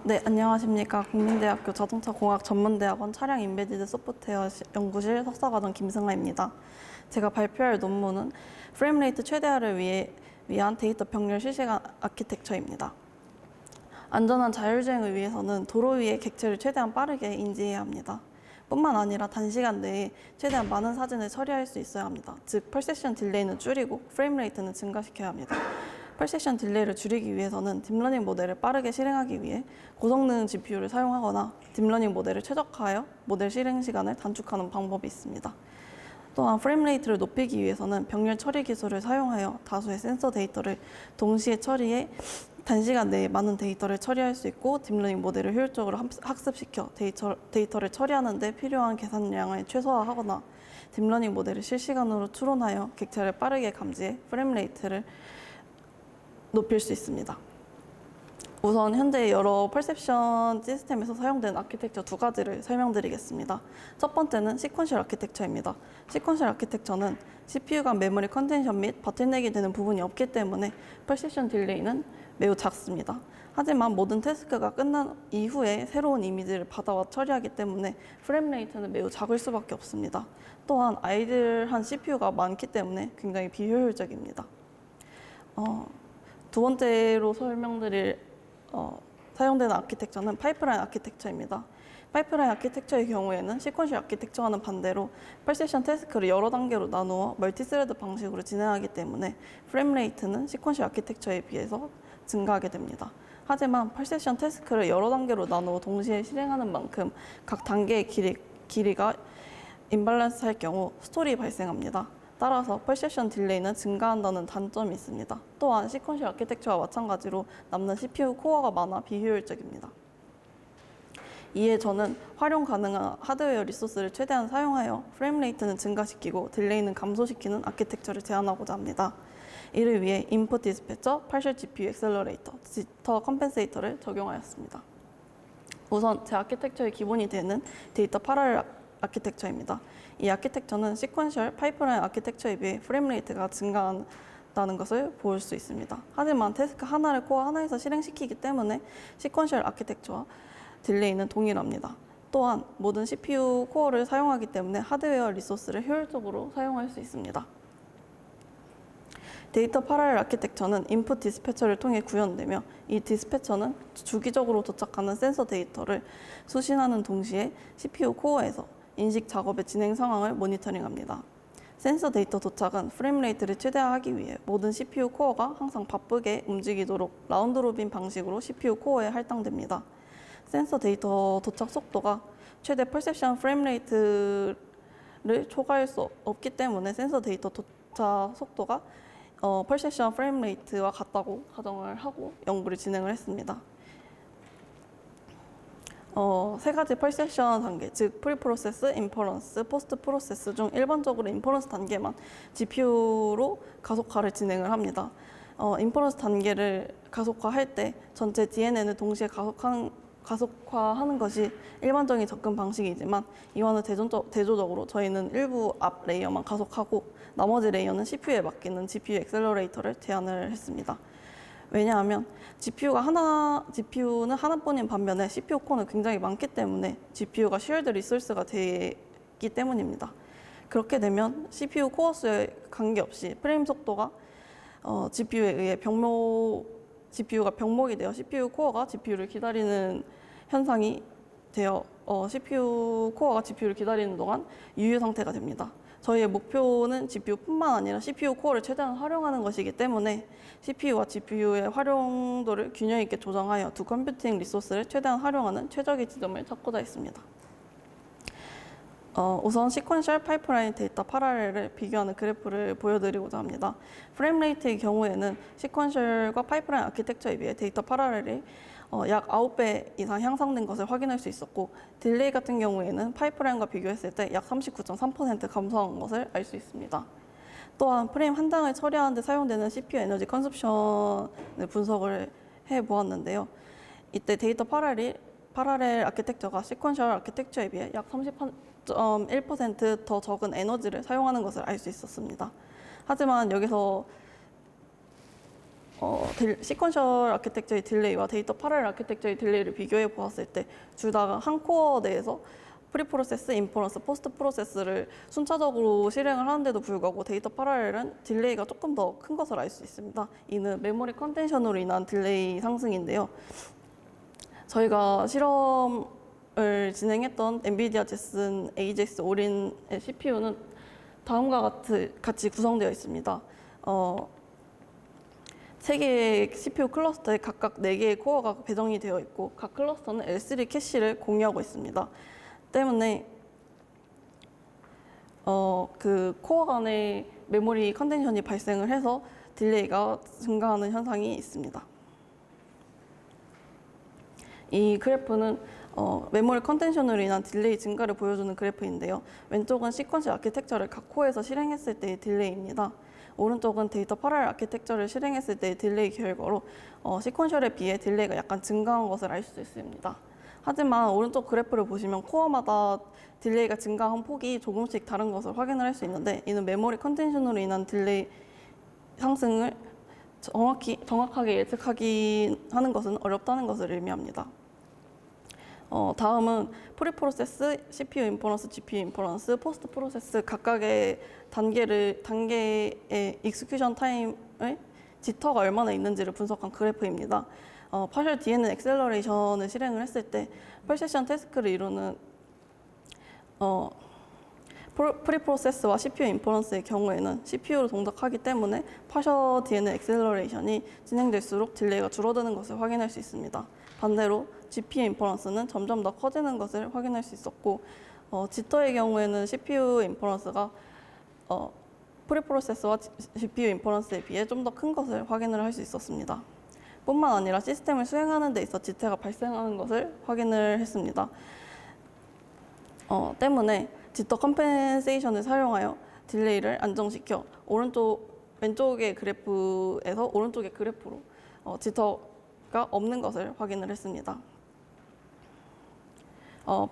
네, 안녕하십니까. 국민대학교 자동차공학 전문대학원 차량 인베디드 소프트웨어 연구실 석사과정 김승아입니다. 제가 발표할 논문은 프레임 레이트 최대화를 위한 데이터 병렬 실시간 아키텍처입니다. 안전한 자율주행을 위해서는 도로 위의 객체를 최대한 빠르게 인지해야 합니다. 뿐만 아니라 단시간 내에 최대한 많은 사진을 처리할 수 있어야 합니다. 즉, 펄세션 딜레이는 줄이고 프레임 레이트는 증가시켜야 합니다. 펄세션 딜레이를 줄이기 위해서는 딥러닝 모델을 빠르게 실행하기 위해 고성능 GPU를 사용하거나 딥러닝 모델을 최적화하여 모델 실행 시간을 단축하는 방법이 있습니다. 또한 프레임 레이트를 높이기 위해서는 병렬 처리 기술을 사용하여 다수의 센서 데이터를 동시에 처리해 단시간 내에 많은 데이터를 처리할 수 있고 딥러닝 모델을 효율적으로 학습시켜 데이터를 처리하는 데 필요한 계산량을 최소화하거나 딥러닝 모델을 실시간으로 추론하여 객체를 빠르게 감지해 프레임 레이트를 높일 수 있습니다. 우선 현재 여러 퍼셉션 시스템에서 사용되는 아키텍처 두 가지를 설명드리겠습니다. 첫 번째는 시퀀셜 아키텍처입니다. 시퀀셜 아키텍처는 CPU 간 메모리 컨텐션 및 바틀넥이 되는 부분이 없기 때문에 퍼셉션 딜레이는 매우 작습니다. 하지만 모든 태스크가 끝난 이후에 새로운 이미지를 받아와 처리하기 때문에 프레임 레이트는 매우 작을 수밖에 없습니다. 또한 아이들한 CPU가 많기 때문에 굉장히 비효율적입니다. 두 번째로 설명드릴 사용되는 아키텍처는 파이프라인 아키텍처입니다. 파이프라인 아키텍처의 경우에는 시퀀셜 아키텍처와는 반대로 퍼세션 태스크를 여러 단계로 나누어 멀티스레드 방식으로 진행하기 때문에 프레임 레이트는 시퀀셜 아키텍처에 비해서 증가하게 됩니다. 하지만 퍼세션 태스크를 여러 단계로 나누어 동시에 실행하는 만큼 각 단계의 길이가 임밸런스 할 경우 스톨이 발생합니다. 따라서 퍼세션 딜레이는 증가한다는 단점이 있습니다. 또한 시퀀셜 아키텍처와 마찬가지로 남는 CPU 코어가 많아 비효율적입니다. 이에 저는 활용 가능한 하드웨어 리소스를 최대한 사용하여 프레임 레이트는 증가시키고 딜레이는 감소시키는 아키텍처를 제안하고자 합니다. 이를 위해 인풋 디스패처, partial GPU 액셀러레이터, 지터 컴펜세이터를 적용하였습니다. 우선 제 아키텍처의 기본이 되는 데이터 파랄렐 아키텍처입니다. 이 아키텍처는 시퀀셜 파이프라인 아키텍처에 비해 프레임 레이트가 증가한다는 것을 볼 수 있습니다. 하지만 태스크 하나를 코어 하나에서 실행시키기 때문에 시퀀셜 아키텍처와 딜레이는 동일합니다. 또한 모든 CPU 코어를 사용하기 때문에 하드웨어 리소스를 효율적으로 사용할 수 있습니다. 데이터 파랄렐 아키텍처는 인풋 디스패처를 통해 구현되며 이 디스패처는 주기적으로 도착하는 센서 데이터를 수신하는 동시에 CPU 코어에서 인식 작업의 진행 상황을 모니터링합니다. 센서 데이터 도착은 프레임 레이트를 최대화하기 위해 모든 CPU 코어가 항상 바쁘게 움직이도록 라운드 로빈 방식으로 CPU 코어에 할당됩니다. 센서 데이터 도착 속도가 최대 퍼셉션 프레임 레이트를 초과할 수 없기 때문에 센서 데이터 도착 속도가 퍼셉션 프레임 레이트와 같다고 가정을 하고 연구를 진행을 했습니다. 세 가지 퍼셉션 단계, 즉 프리 프로세스, 인퍼런스, 포스트 프로세스 중 일반적으로 인퍼런스 단계만 GPU로 가속화를 진행을 합니다. 인퍼런스 단계를 가속화할 때 전체 DNN을 동시에 가속화하는 것이 일반적인 접근 방식이지만 이와는 대조적으로 저희는 일부 앞 레이어만 가속하고 나머지 레이어는 CPU에 맡기는 GPU 액셀러레이터를 제안을 했습니다. 왜냐하면 GPU는 하나뿐인 반면에 CPU 코어는 굉장히 많기 때문에 GPU가 쉐어드 리소스가 되기 때문입니다. 그렇게 되면 CPU 코어 수에 관계없이 프레임 속도가 GPU에 의해 GPU가 병목이 되어 CPU 코어가 GPU를 기다리는 현상이 되어 CPU 코어가 GPU를 기다리는 동안 유유 상태가 됩니다. 저희의 목표는 GPU뿐만 아니라 CPU 코어를 최대한 활용하는 것이기 때문에 CPU와 GPU의 활용도를 균형 있게 조정하여 두 컴퓨팅 리소스를 최대한 활용하는 최적의 지점을 찾고자 했습니다. 우선 시퀀셜 파이프라인 데이터 파랄렐을 비교하는 그래프를 보여드리고자 합니다. 프레임 레이트의 경우에는 시퀀셜과 파이프라인 아키텍처에 비해 데이터 파랄렐이 약 9배 이상 향상된 것을 확인할 수 있었고 딜레이 같은 경우에는 파이프라인과 비교했을 때 약 39.3% 감소한 것을 알 수 있습니다. 또한 프레임 한 장을 처리하는 데 사용되는 CPU 에너지 컨섭션을 분석을 해보았는데요. 이때 데이터 파랄렐 아키텍처가 시퀀셜 아키텍처에 비해 약 30.1% 더 적은 에너지를 사용하는 것을 알 수 있었습니다. 하지만 여기서 시퀀셜 아키텍처의 딜레이와 데이터 파랄 아키텍처의 딜레이를 비교해 보았을 때 둘 다 한 코어 내에서 프리 프로세스, 인퍼런스, 포스트 프로세스를 순차적으로 실행을 하는데도 불구하고 데이터 파랄렐은 딜레이가 조금 더 큰 것을 알 수 있습니다. 이는 메모리 컨텐션으로 인한 딜레이 상승인데요. 저희가 실험을 진행했던 엔비디아 제슨 AGX 올인의 CPU는 다음과 같이 구성되어 있습니다. 3개의 CPU 클러스터에 각각 4개의 코어가 배정이 되어 있고 각 클러스터는 L3 캐시를 공유하고 있습니다. 때문에 그 코어 간의 메모리 컨텐션이 발생을 해서 딜레이가 증가하는 현상이 있습니다. 이 그래프는 메모리 컨텐션으로 인한 딜레이 증가를 보여주는 그래프인데요. 왼쪽은 시퀀셜 아키텍처를 각 코어에서 실행했을 때의 딜레이입니다. 오른쪽은 데이터 파랄 아키텍처를 실행했을 때의 딜레이 결과로 시퀀셜에 비해 딜레이가 약간 증가한 것을 알 수 있습니다. 하지만 오른쪽 그래프를 보시면 코어마다 딜레이가 증가한 폭이 조금씩 다른 것을 확인을 할 수 있는데 이는 메모리 컨텐션으로 인한 딜레이 상승을 정확하게 예측하기 하는 것은 어렵다는 것을 의미합니다. 다음은 프리 프로세스, CPU 인퍼런스, GPU 인퍼런스, 포스트 프로세스 각각의 단계의 익스큐션 타임의 지터가 얼마나 있는지를 분석한 그래프입니다. 파셜 DNN 엑셀러레이션을 실행을 했을 때 퍼세션 태스크를 이루는 프리 프로세스와 CPU 인퍼런스의 경우에는 CPU로 동작하기 때문에 파셜 DNN 엑셀러레이션이 진행될수록 딜레이가 줄어드는 것을 확인할 수 있습니다. 반대로 GPU 인퍼런스는 점점 더 커지는 것을 확인할 수 있었고 지터의 경우에는 CPU 인퍼런스가 프리 프로세스와 GPU 인퍼런스에 비해 좀 더 큰 것을 확인을 할 수 있었습니다. 뿐만 아니라 시스템을 수행하는 데 있어 지태가 발생하는 것을 확인을 했습니다. 때문에 지터 컴펜세이션을 사용하여 딜레이를 안정시켜 왼쪽의 그래프에서 오른쪽의 그래프로 지터가 없는 것을 확인을 했습니다.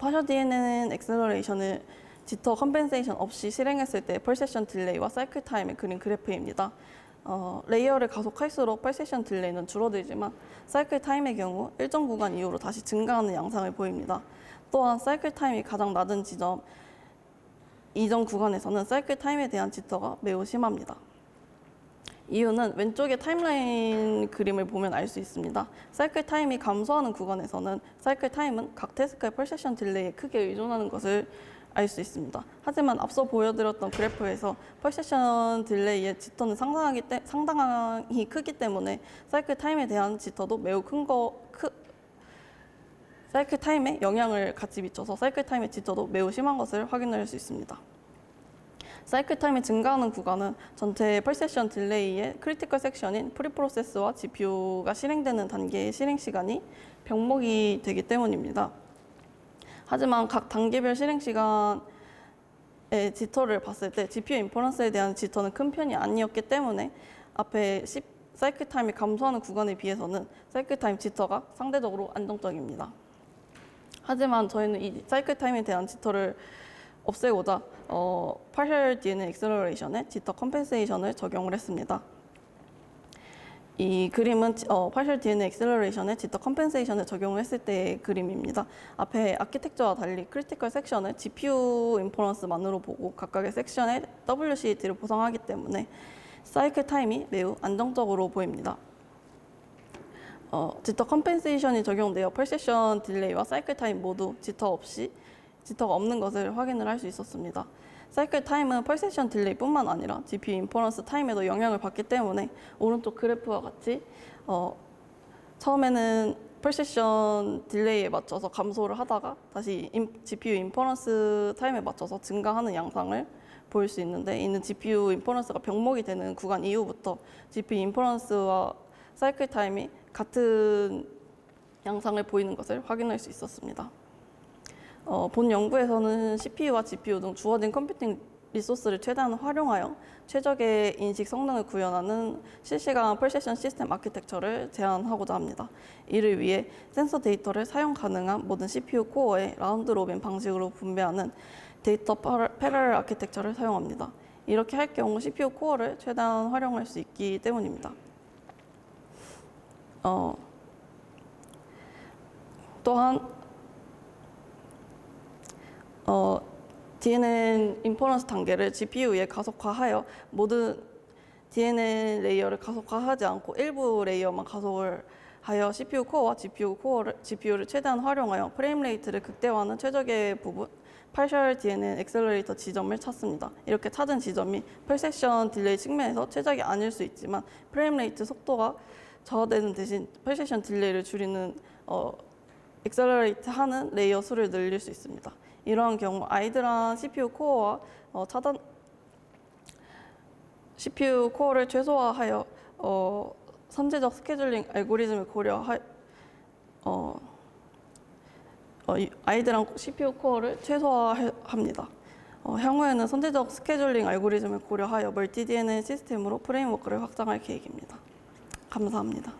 파셜 DNN 엑셀러레이션을 지터 컴펜세이션 없이 실행했을 때 퍼세션 딜레이와 사이클 타임을 그린 그래프입니다. 레이어를 가속할수록 퍼세션 딜레이는 줄어들지만 사이클 타임의 경우 일정 구간 이후로 다시 증가하는 양상을 보입니다. 또한 사이클 타임이 가장 낮은 지점 이전 구간에서는 사이클 타임에 대한 지터가 매우 심합니다. 이유는 왼쪽의 타임라인 그림을 보면 알 수 있습니다. 사이클 타임이 감소하는 구간에서는 사이클 타임은 각 태스크의 퍼세션 딜레이에 크게 의존하는 것을 알 수 있습니다. 하지만 앞서 보여드렸던 그래프에서 퍼세션 딜레이의 지터는 상당히 크기 때문에 사이클 타임에 대한 지터도 매우 사이클 타임에 영향을 같이 미쳐서 사이클 타임의 지터도 매우 심한 것을 확인할 수 있습니다. 사이클 타임이 증가하는 구간은 전체 퍼세션 딜레이의 크리티컬 섹션인 프리 프로세스와 GPU가 실행되는 단계의 실행 시간이 병목이 되기 때문입니다. 하지만 각 단계별 실행 시간의 지터를 봤을 때 GPU 인퍼런스에 대한 지터는 큰 편이 아니었기 때문에 앞에 사이클 타임이 감소하는 구간에 비해서는 사이클 타임 지터가 상대적으로 안정적입니다. 하지만 저희는 이 사이클 타임에 대한 지터를 없애고자 파셜 DNN 엑셀러레이션에 지터 컴펜세이션을 적용을 했습니다. 이 그림은 파셜 DNN 엑셀러레이션에 지터 컴펜세이션을 적용했을 때의 그림입니다. 앞에 아키텍처와 달리 크리티컬 섹션을 GPU 인퍼런스만으로 보고 각각의 섹션에 WCAT를 보상하기 때문에 사이클 타임이 매우 안정적으로 보입니다. 지터 컴펜세이션이 적용되어 퍼세션 딜레이와 사이클 타임 모두 지터가 없는 것을 확인을 할 수 있었습니다. 사이클 타임은 퍼세션 딜레이뿐만 아니라 GPU 인퍼런스 타임에도 영향을 받기 때문에 오른쪽 그래프와 같이 처음에는 퍼세션 딜레이에 맞춰서 감소를 하다가 다시 GPU 인퍼런스 타임에 맞춰서 증가하는 양상을 보일 수 있는데 이는 GPU 인퍼런스가 병목이 되는 구간 이후부터 GPU 인퍼런스와 사이클 타임이 같은 양상을 보이는 것을 확인할 수 있었습니다. 본 연구에서는 CPU와 GPU 등 주어진 컴퓨팅 리소스를 최대한 활용하여 최적의 인식 성능을 구현하는 실시간 퍼세션 시스템 아키텍처를 제안하고자 합니다. 이를 위해 센서 데이터를 사용 가능한 모든 CPU 코어에 라운드 로빈 방식으로 분배하는 데이터 패러렐 아키텍처를 사용합니다. 이렇게 할 경우 CPU 코어를 최대한 활용할 수 있기 때문입니다. 또한 DNN 인퍼런스 단계를 GPU에 가속화하여 모든 DNN 레이어를 가속화하지 않고 일부 레이어만 가속을 하여 CPU 코어와 GPU를 최대한 활용하여 프레임 레이트를 극대화하는 최적의 부분 partial DNN 액셀러레이터 지점을 찾습니다. 이렇게 찾은 지점이 펄세션 딜레이 측면에서 최적이 아닐 수 있지만 프레임 레이트 속도가 저하되는 대신 펄세션 딜레이를 줄이는 액셀러레이트 하는 레이어 수를 늘릴 수 있습니다. 이러한 경우 아이들한 CPU 코어와 CPU 코어를 최소화하여 선제적 스케줄링 알고리즘을 아이들한 CPU 코어를 최소화합니다. 향후에는 선제적 스케줄링 알고리즘을 고려하여 멀티 DNN 시스템으로 프레임워크를 확장할 계획입니다. 감사합니다.